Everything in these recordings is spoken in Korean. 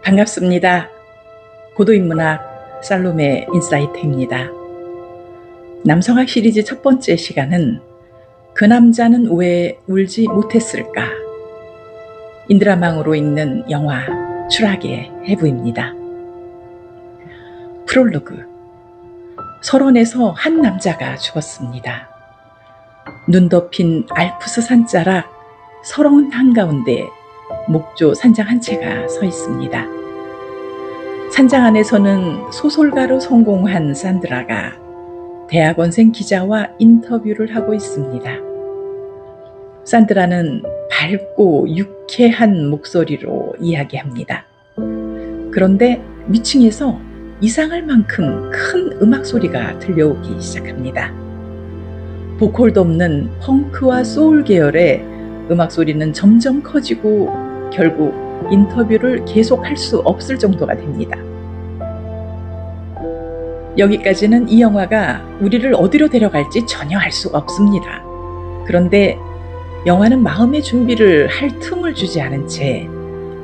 반갑습니다. 고도인문학 살롬의 인사이트입니다. 남성학 시리즈 첫 번째 시간은 그 남자는 왜 울지 못했을까? 인드라망으로 읽는 영화 추락의 해부입니다. 프롤로그. 설원에서 한 남자가 죽었습니다. 눈 덮인 알프스 산자락 설원 한가운데 목조 산장 한 채가 서 있습니다. 산장 안에서는 소설가로 성공한 산드라가 대학원생 기자와 인터뷰를 하고 있습니다. 산드라는 밝고 유쾌한 목소리로 이야기합니다. 그런데 위층에서 이상할 만큼 큰 음악 소리가 들려오기 시작합니다. 보컬도 없는 펑크와 소울 계열의 음악 소리는 점점 커지고 결국 인터뷰를 계속할 수 없을 정도가 됩니다. 여기까지는 이 영화가 우리를 어디로 데려갈지 전혀 알 수가 없습니다. 그런데 영화는 마음의 준비를 할 틈을 주지 않은 채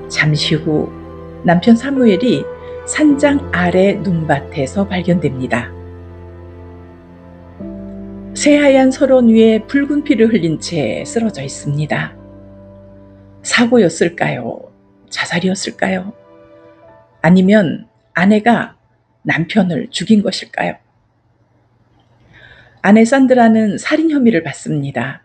잠시 후 남편 사무엘이 산장 아래 눈밭에서 발견됩니다. 새하얀 설원 위에 붉은 피를 흘린 채 쓰러져 있습니다. 사고였을까요? 자살이었을까요? 아니면 아내가 남편을 죽인 것일까요? 아내 산드라는 살인 혐의를 받습니다.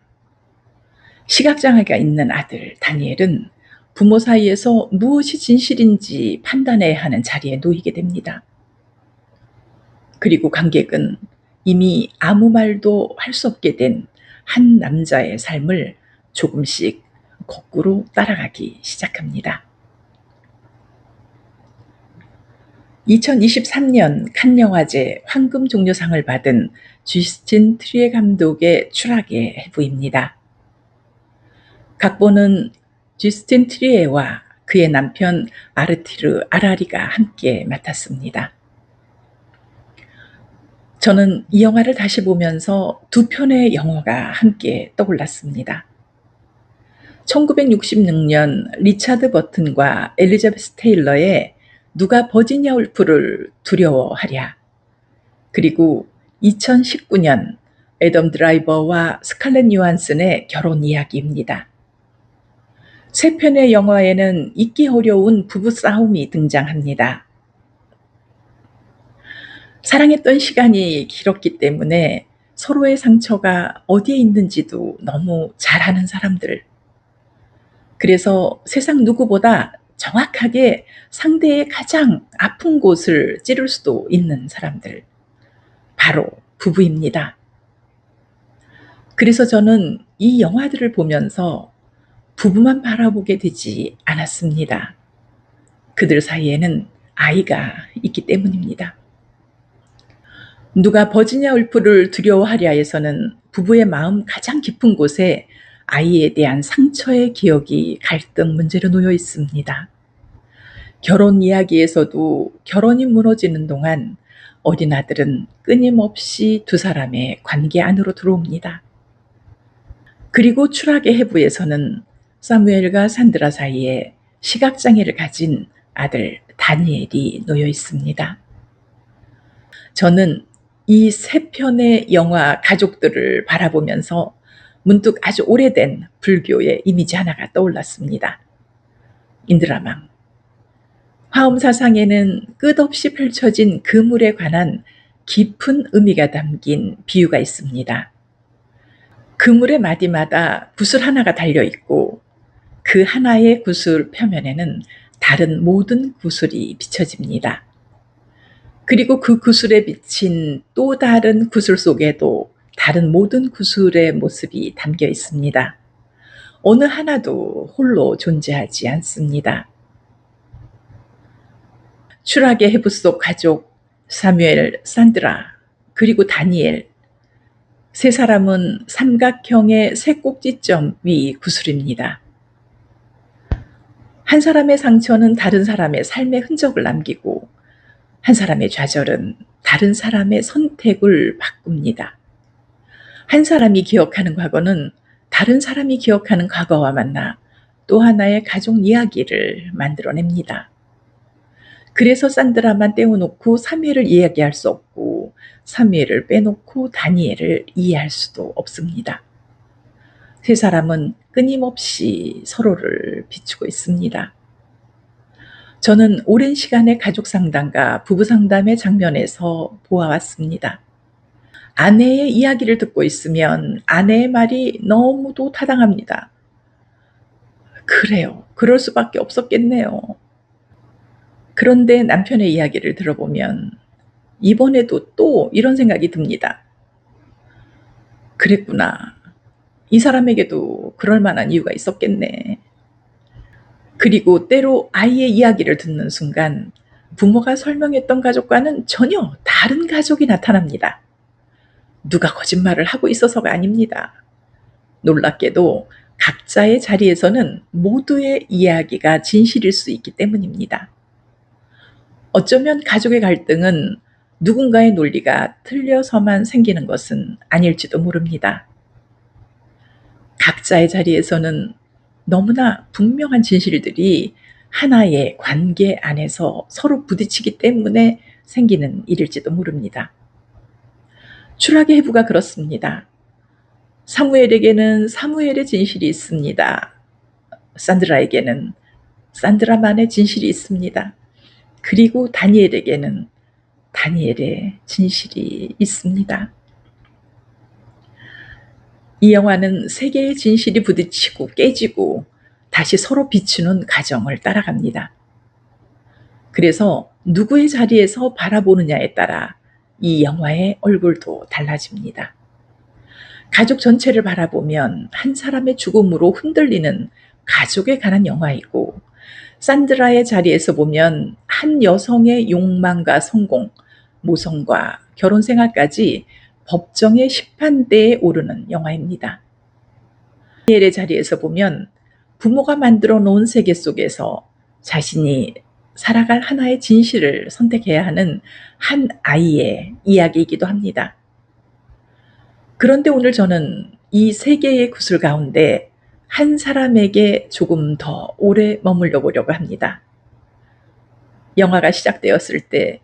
시각장애가 있는 아들 다니엘은 부모 사이에서 무엇이 진실인지 판단해야 하는 자리에 놓이게 됩니다. 그리고 관객은 이미 아무 말도 할 수 없게 된 한 남자의 삶을 조금씩 거꾸로 따라가기 시작합니다. 2023년 칸 영화제 황금 종려상을 받은 주스틴 트리에 감독의 추락의 해부입니다. 각본은 주스틴 트리에와 그의 남편 아르티르 아라리가 함께 맡았습니다. 저는 이 영화를 다시 보면서 두 편의 영화가 함께 떠올랐습니다. 1966년 리차드 버튼과 엘리자베스 테일러의 누가 버지니아 울프를 두려워하랴, 그리고 2019년 애덤 드라이버와 스칼렛 요한슨의 결혼 이야기입니다. 세 편의 영화에는 잊기 어려운 부부 싸움이 등장합니다. 사랑했던 시간이 길었기 때문에 서로의 상처가 어디에 있는지도 너무 잘 아는 사람들. 그래서 세상 누구보다 정확하게 상대의 가장 아픈 곳을 찌를 수도 있는 사람들. 바로 부부입니다. 그래서 저는 이 영화들을 보면서 부부만 바라보게 되지 않았습니다. 그들 사이에는 아이가 있기 때문입니다. 누가 버지니아 울프를 두려워하랴에서는 부부의 마음 가장 깊은 곳에 아이에 대한 상처의 기억이 갈등 문제로 놓여 있습니다. 결혼 이야기에서도 결혼이 무너지는 동안 어린 아들은 끊임없이 두 사람의 관계 안으로 들어옵니다. 그리고 추락의 해부에서는 사무엘과 산드라 사이에 시각장애를 가진 아들 다니엘이 놓여 있습니다. 저는 이 세 편의 영화 가족들을 바라보면서 문득 아주 오래된 불교의 이미지 하나가 떠올랐습니다. 인드라망. 화엄사상에는 끝없이 펼쳐진 그물에 관한 깊은 의미가 담긴 비유가 있습니다. 그물의 마디마다 구슬 하나가 달려있고 그 하나의 구슬 표면에는 다른 모든 구슬이 비춰집니다. 그리고 그 구슬에 비친 또 다른 구슬 속에도 다른 모든 구슬의 모습이 담겨 있습니다. 어느 하나도 홀로 존재하지 않습니다. 추락의 해부 속 가족 사무엘, 산드라, 그리고 다니엘, 세 사람은 삼각형의 세 꼭지점 위 구슬입니다. 한 사람의 상처는 다른 사람의 삶의 흔적을 남기고 한 사람의 좌절은 다른 사람의 선택을 바꿉니다. 한 사람이 기억하는 과거는 다른 사람이 기억하는 과거와 만나 또 하나의 가족 이야기를 만들어냅니다. 그래서 산드라만 떼어놓고 사무엘을 이야기할 수 없고 사무엘을 빼놓고 다니엘을 이해할 수도 없습니다. 세 사람은 끊임없이 서로를 비추고 있습니다. 저는 오랜 시간의 가족 상담과 부부 상담의 장면에서 보아왔습니다. 아내의 이야기를 듣고 있으면 아내의 말이 너무도 타당합니다. 그래요. 그럴 수밖에 없었겠네요. 그런데 남편의 이야기를 들어보면 이번에도 또 이런 생각이 듭니다. 그랬구나. 이 사람에게도 그럴 만한 이유가 있었겠네. 그리고 때로 아이의 이야기를 듣는 순간 부모가 설명했던 가족과는 전혀 다른 가족이 나타납니다. 누가 거짓말을 하고 있어서가 아닙니다. 놀랍게도 각자의 자리에서는 모두의 이야기가 진실일 수 있기 때문입니다. 어쩌면 가족의 갈등은 누군가의 논리가 틀려서만 생기는 것은 아닐지도 모릅니다. 각자의 자리에서는 너무나 분명한 진실들이 하나의 관계 안에서 서로 부딪히기 때문에 생기는 일일지도 모릅니다. 추락의 해부가 그렇습니다. 사무엘에게는 사무엘의 진실이 있습니다. 산드라에게는 산드라만의 진실이 있습니다. 그리고 다니엘에게는 다니엘의 진실이 있습니다. 이 영화는 세 개의 진실이 부딪히고 깨지고 다시 서로 비추는 과정을 따라갑니다. 그래서 누구의 자리에서 바라보느냐에 따라 이 영화의 얼굴도 달라집니다. 가족 전체를 바라보면 한 사람의 죽음으로 흔들리는 가족에 관한 영화이고, 산드라의 자리에서 보면 한 여성의 욕망과 성공, 모성과 결혼 생활까지 법정의 심판대에 오르는 영화입니다. 다니엘의 자리에서 보면 부모가 만들어 놓은 세계 속에서 자신이 살아갈 하나의 진실을 선택해야 하는 한 아이의 이야기이기도 합니다. 그런데 오늘 저는 이 세 개의 구슬 가운데 한 사람에게 조금 더 오래 머물러 보려고 합니다. 영화가 시작되었을 때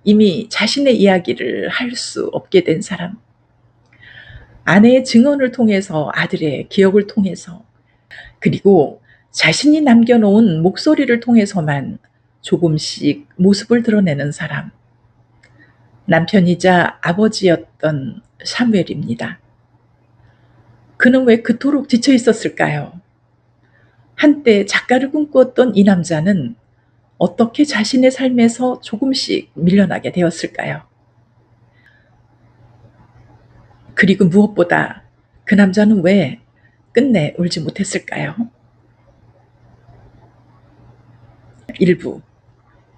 이미 자신의 이야기를 할 수 없게 된 사람, 아내의 증언을 통해서, 아들의 기억을 통해서, 그리고 자신이 남겨놓은 목소리를 통해서만 조금씩 모습을 드러내는 사람, 남편이자 아버지였던 사무엘입니다. 그는 왜 그토록 지쳐 있었을까요? 한때 작가를 꿈꾸었던 이 남자는 어떻게 자신의 삶에서 조금씩 밀려나게 되었을까요? 그리고 무엇보다 그 남자는 왜 끝내 울지 못했을까요? 일부,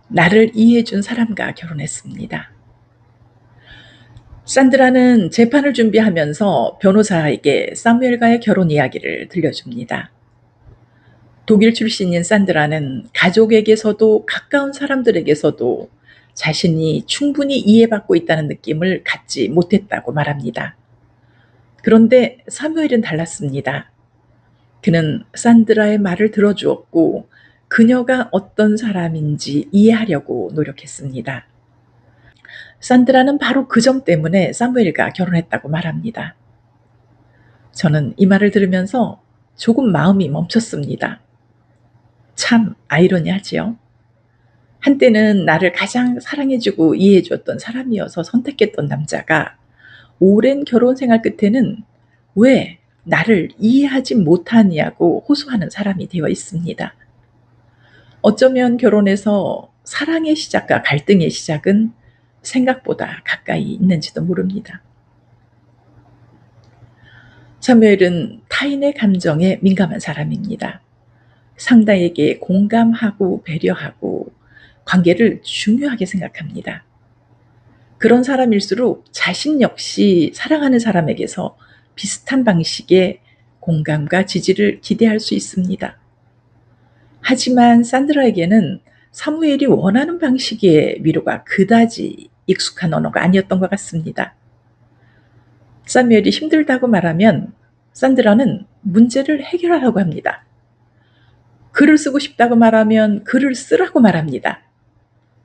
나를 이해해준 사람과 결혼했습니다. 산드라는 재판을 준비하면서 변호사에게 사무엘과의 결혼 이야기를 들려줍니다. 독일 출신인 산드라는 가족에게서도 가까운 사람들에게서도 자신이 충분히 이해받고 있다는 느낌을 갖지 못했다고 말합니다. 그런데 사무엘은 달랐습니다. 그는 산드라의 말을 들어주었고 그녀가 어떤 사람인지 이해하려고 노력했습니다. 산드라는 바로 그 점 때문에 사무엘과 결혼했다고 말합니다. 저는 이 말을 들으면서 조금 마음이 멈췄습니다. 참 아이러니하지요. 한때는 나를 가장 사랑해주고 이해해줬던 사람이어서 선택했던 남자가 오랜 결혼 생활 끝에는 왜 나를 이해하지 못하냐고 호소하는 사람이 되어 있습니다. 어쩌면 결혼에서 사랑의 시작과 갈등의 시작은 생각보다 가까이 있는지도 모릅니다. 사무엘은 타인의 감정에 민감한 사람입니다. 상대에게 공감하고 배려하고 관계를 중요하게 생각합니다. 그런 사람일수록 자신 역시 사랑하는 사람에게서 비슷한 방식의 공감과 지지를 기대할 수 있습니다. 하지만 산드라에게는 사무엘이 원하는 방식의 위로가 그다지 익숙한 언어가 아니었던 것 같습니다. 사무엘이 힘들다고 말하면 산드라는 문제를 해결하라고 합니다. 글을 쓰고 싶다고 말하면 글을 쓰라고 말합니다.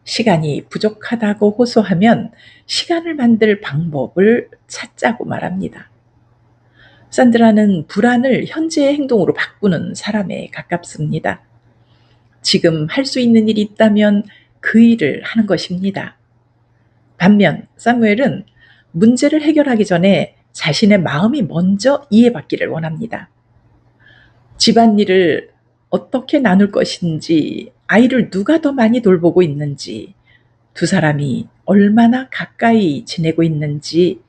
시간이 부족하다고 호소하면 시간을 만들 방법을 찾자고 말합니다. 산드라는 불안을 현재의 행동으로 바꾸는 사람에 가깝습니다. 지금 할 수 있는 일이 있다면 그 일을 하는 것입니다. 반면 사무엘은 문제를 해결하기 전에 자신의 마음이 먼저 이해받기를 원합니다. 집안일을 어떻게 나눌 것인지, 아이를 누가 더 많이 돌보고 있는지, 두 사람이 얼마나 가까이 지내고 있는지,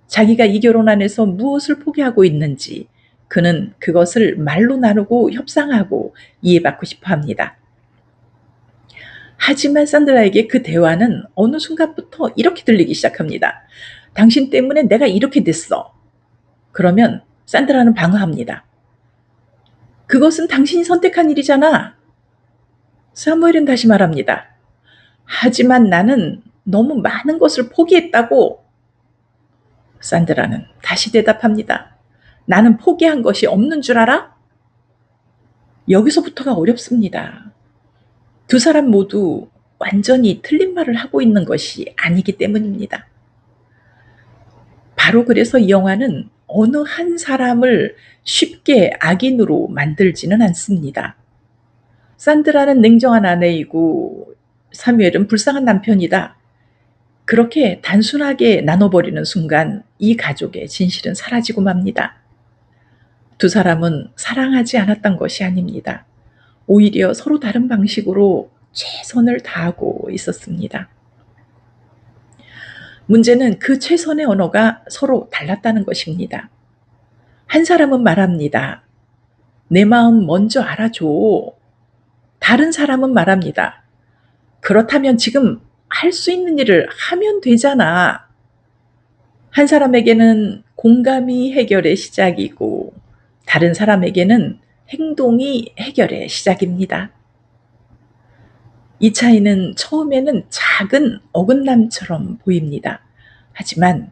자기가 이 결혼 안에서 무엇을 포기하고 있는지 그는 그것을 말로 나누고 협상하고 이해받고 싶어 합니다. 하지만 산드라에게 그 대화는 어느 순간부터 이렇게 들리기 시작합니다. 당신 때문에 내가 이렇게 됐어. 그러면 산드라는 방어합니다. 그것은 당신이 선택한 일이잖아. 사무엘은 다시 말합니다. 하지만 나는 너무 많은 것을 포기했다고. 산드라는 다시 대답합니다. 나는 포기한 것이 없는 줄 알아? 여기서부터가 어렵습니다. 두 사람 모두 완전히 틀린 말을 하고 있는 것이 아니기 때문입니다. 바로 그래서 이 영화는 어느 한 사람을 쉽게 악인으로 만들지는 않습니다. 산드라는 냉정한 아내이고 사무엘은 불쌍한 남편이다. 그렇게 단순하게 나눠버리는 순간 이 가족의 진실은 사라지고 맙니다. 두 사람은 사랑하지 않았던 것이 아닙니다. 오히려 서로 다른 방식으로 최선을 다하고 있었습니다. 문제는 그 최선의 언어가 서로 달랐다는 것입니다. 한 사람은 말합니다. 내 마음 먼저 알아줘. 다른 사람은 말합니다. 그렇다면 지금 할 수 있는 일을 하면 되잖아. 한 사람에게는 공감이 해결의 시작이고 다른 사람에게는 행동이 해결의 시작입니다. 이 차이는 처음에는 작은 어긋남처럼 보입니다. 하지만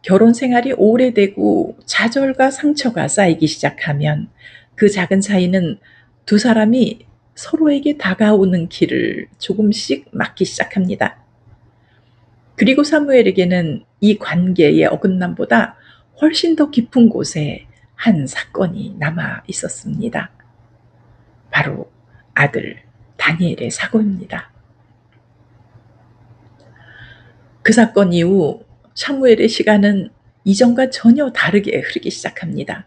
결혼 생활이 오래되고 좌절과 상처가 쌓이기 시작하면 그 작은 차이는 두 사람이 서로에게 다가오는 길을 조금씩 막기 시작합니다. 그리고 사무엘에게는 이 관계의 어긋남보다 훨씬 더 깊은 곳에 한 사건이 남아 있었습니다. 바로 아들 다니엘의 사고입니다. 그 사건 이후 사무엘의 시간은 이전과 전혀 다르게 흐르기 시작합니다.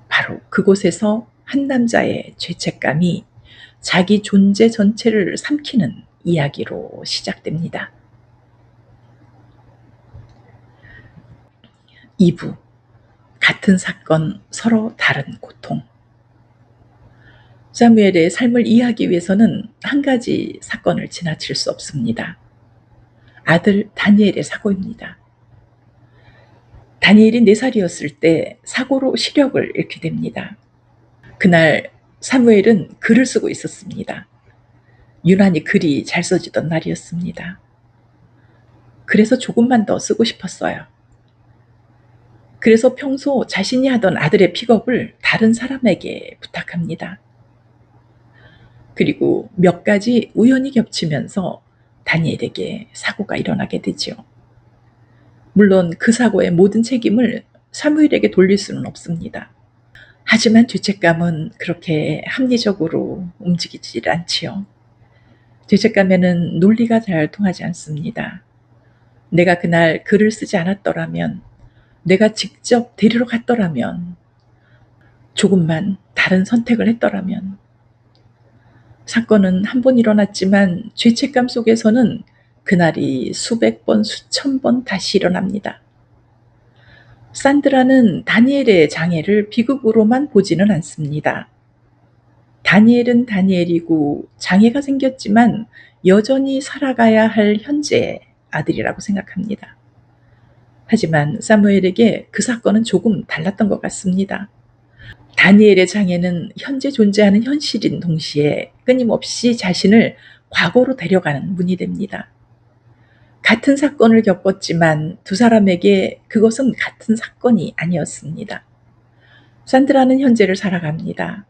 바로 그곳에서 한 남자의 죄책감이 자기 존재 전체를 삼키는 이야기로 시작됩니다. 2부 같은 사건 서로 다른 고통. 사무엘의 삶을 이해하기 위해서는 한 가지 사건을 지나칠 수 없습니다. 아들 다니엘의 사고입니다. 다니엘이 4살이었을 때 사고로 시력을 잃게 됩니다. 그날 사무엘은 글을 쓰고 있었습니다. 유난히 글이 잘 써지던 날이었습니다. 그래서 조금만 더 쓰고 싶었어요. 그래서 평소 자신이 하던 아들의 픽업을 다른 사람에게 부탁합니다. 그리고 몇 가지 우연히 겹치면서 다니엘에게 사고가 일어나게 되죠. 물론 그 사고의 모든 책임을 사무엘에게 돌릴 수는 없습니다. 하지만 죄책감은 그렇게 합리적으로 움직이질 않지요. 죄책감에는 논리가 잘 통하지 않습니다. 내가 그날 글을 쓰지 않았더라면, 내가 직접 데리러 갔더라면, 조금만 다른 선택을 했더라면. 사건은 한 번 일어났지만 죄책감 속에서는 그날이 수백 번, 수천 번 다시 일어납니다. 산드라는 다니엘의 장애를 비극으로만 보지는 않습니다. 다니엘은 다니엘이고 장애가 생겼지만 여전히 살아가야 할 현재의 아들이라고 생각합니다. 하지만 사무엘에게 그 사건은 조금 달랐던 것 같습니다. 다니엘의 장애는 현재 존재하는 현실인 동시에 끊임없이 자신을 과거로 데려가는 문이 됩니다. 같은 사건을 겪었지만 두 사람에게 그것은 같은 사건이 아니었습니다. 산드라는 현재를 살아갑니다.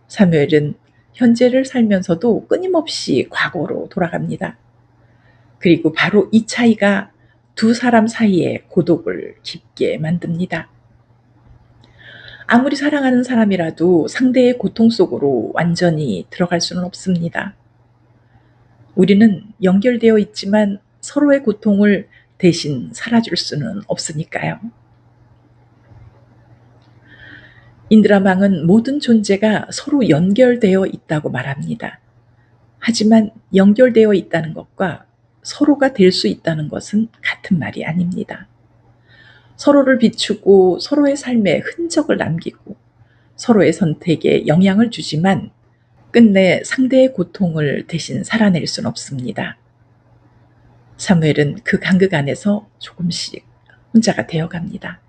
사무엘은 현재를 살면서도 끊임없이 과거로 돌아갑니다. 그리고 바로 이 차이가 두 사람 사이의 고독을 깊게 만듭니다. 아무리 사랑하는 사람이라도 상대의 고통 속으로 완전히 들어갈 수는 없습니다. 우리는 연결되어 있지만 서로의 고통을 대신 살아줄 수는 없으니까요. 인드라망은 모든 존재가 서로 연결되어 있다고 말합니다. 하지만 연결되어 있다는 것과 서로가 될 수 있다는 것은 같은 말이 아닙니다. 서로를 비추고 서로의 삶에 흔적을 남기고 서로의 선택에 영향을 주지만 끝내 상대의 고통을 대신 살아낼 순 없습니다. 사무엘은 그 간극 안에서 조금씩 혼자가 되어갑니다.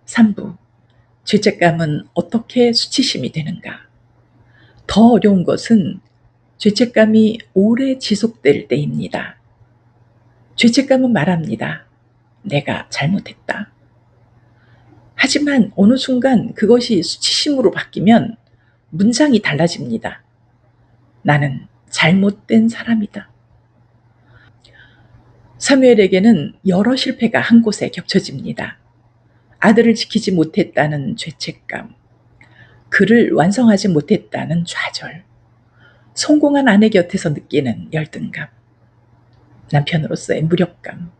3부. 죄책감은 어떻게 수치심이 되는가? 더 어려운 것은 죄책감이 오래 지속될 때입니다. 죄책감은 말합니다. 내가 잘못했다. 하지만 어느 순간 그것이 수치심으로 바뀌면 문장이 달라집니다. 나는 잘못된 사람이다. 사무엘에게는 여러 실패가 한 곳에 겹쳐집니다. 아들을 지키지 못했다는 죄책감, 글을 완성하지 못했다는 좌절, 성공한 아내 곁에서 느끼는 열등감, 남편으로서의 무력감,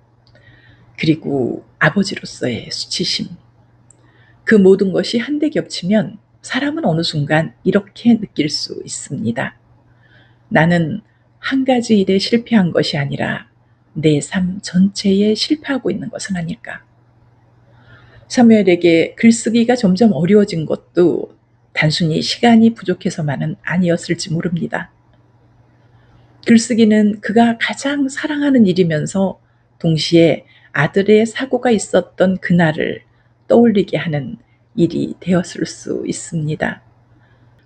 그리고 아버지로서의 수치심. 그 모든 것이 한데 겹치면 사람은 어느 순간 이렇게 느낄 수 있습니다. 나는 한 가지 일에 실패한 것이 아니라 내 삶 전체에 실패하고 있는 것은 아닐까. 사무엘에게 글쓰기가 점점 어려워진 것도 단순히 시간이 부족해서만은 아니었을지 모릅니다. 글쓰기는 그가 가장 사랑하는 일이면서 동시에 아들의 사고가 있었던 그날을 떠올리게 하는 일이 되었을 수 있습니다.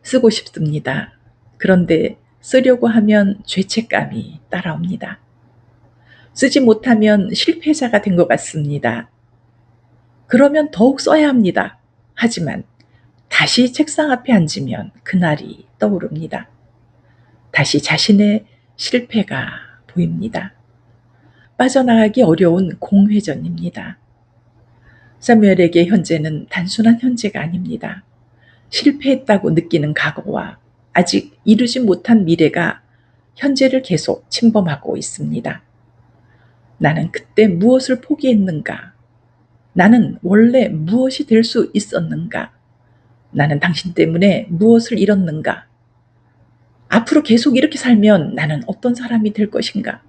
쓰고 싶습니다. 그런데 쓰려고 하면 죄책감이 따라옵니다. 쓰지 못하면 실패자가 된 것 같습니다. 그러면 더욱 써야 합니다. 하지만 다시 책상 앞에 앉으면 그날이 떠오릅니다. 다시 자신의 실패가 보입니다. 빠져나가기 어려운 공회전입니다. 사무엘에게 현재는 단순한 현재가 아닙니다. 실패했다고 느끼는 과거와 아직 이루지 못한 미래가 현재를 계속 침범하고 있습니다. 나는 그때 무엇을 포기했는가? 나는 원래 무엇이 될 수 있었는가? 나는 당신 때문에 무엇을 잃었는가? 앞으로 계속 이렇게 살면 나는 어떤 사람이 될 것인가?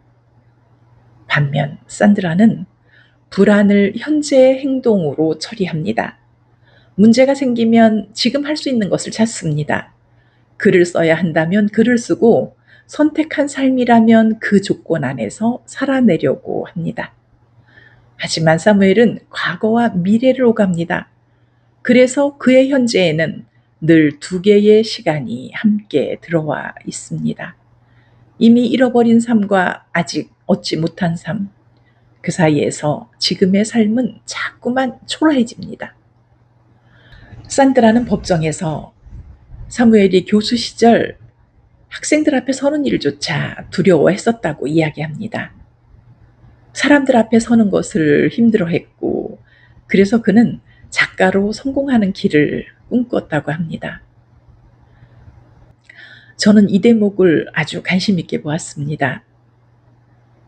반면 산드라는 불안을 현재의 행동으로 처리합니다. 문제가 생기면 지금 할 수 있는 것을 찾습니다. 글을 써야 한다면 글을 쓰고 선택한 삶이라면 그 조건 안에서 살아내려고 합니다. 하지만 사무엘은 과거와 미래를 오갑니다. 그래서 그의 현재에는 늘 두 개의 시간이 함께 들어와 있습니다. 이미 잃어버린 삶과 아직 얻지 못한 삶, 그 사이에서 지금의 삶은 자꾸만 초라해집니다. 산드라는 법정에서 사무엘이 교수 시절 학생들 앞에 서는 일조차 두려워했었다고 이야기합니다. 사람들 앞에 서는 것을 힘들어했고 그래서 그는 작가로 성공하는 길을 꿈꿨다고 합니다. 저는 이 대목을 아주 관심 있게 보았습니다.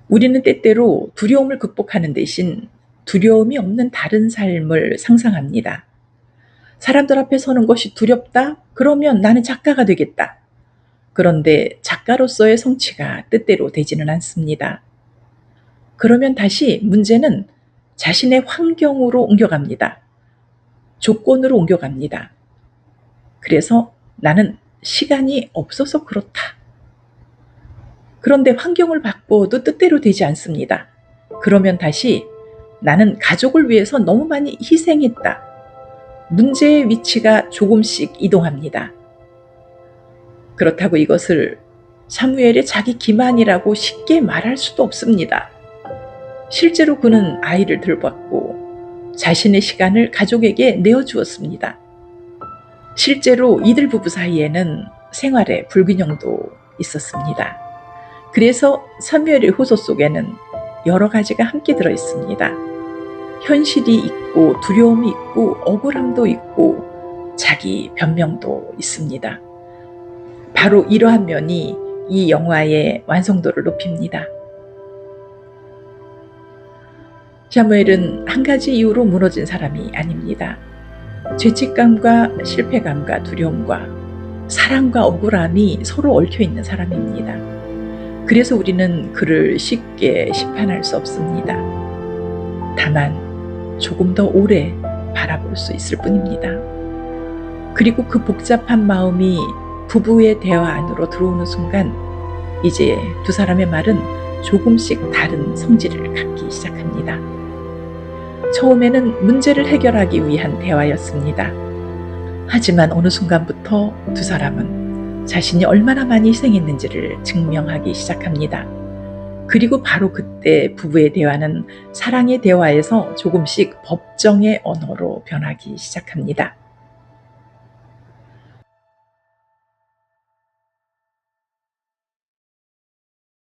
우리는 때때로 두려움을 극복하는 대신 두려움이 없는 다른 삶을 상상합니다. 사람들 앞에 서는 것이 두렵다? 그러면 나는 작가가 되겠다. 그런데 작가로서의 성취가 뜻대로 되지는 않습니다. 그러면 다시 문제는 자신의 환경으로 옮겨갑니다. 조건으로 옮겨갑니다. 그래서 나는 시간이 없어서 그렇다. 그런데 환경을 바꿔도 뜻대로 되지 않습니다. 그러면 다시 나는 가족을 위해서 너무 많이 희생했다. 문제의 위치가 조금씩 이동합니다. 그렇다고 이것을 사무엘의 자기 기만이라고 쉽게 말할 수도 없습니다. 실제로 그는 아이를 돌봤고 자신의 시간을 가족에게 내어주었습니다. 실제로 이들 부부 사이에는 생활의 불균형도 있었습니다. 그래서 사무엘의 후소 속에는 여러 가지가 함께 들어 있습니다. 현실이 있고 두려움이 있고 억울함도 있고 자기 변명도 있습니다. 바로 이러한 면이 이 영화의 완성도를 높입니다. 사무엘은 한 가지 이유로 무너진 사람이 아닙니다. 죄책감과 실패감과 두려움과 사랑과 억울함이 서로 얽혀있는 사람입니다. 그래서 우리는 그를 쉽게 심판할 수 없습니다. 다만 조금 더 오래 바라볼 수 있을 뿐입니다. 그리고 그 복잡한 마음이 부부의 대화 안으로 들어오는 순간 이제 두 사람의 말은 조금씩 다른 성질을 갖기 시작합니다. 처음에는 문제를 해결하기 위한 대화였습니다. 하지만 어느 순간부터 두 사람은 자신이 얼마나 많이 희생했는지를 증명하기 시작합니다. 그리고 바로 그때 부부의 대화는 사랑의 대화에서 조금씩 법정의 언어로 변하기 시작합니다.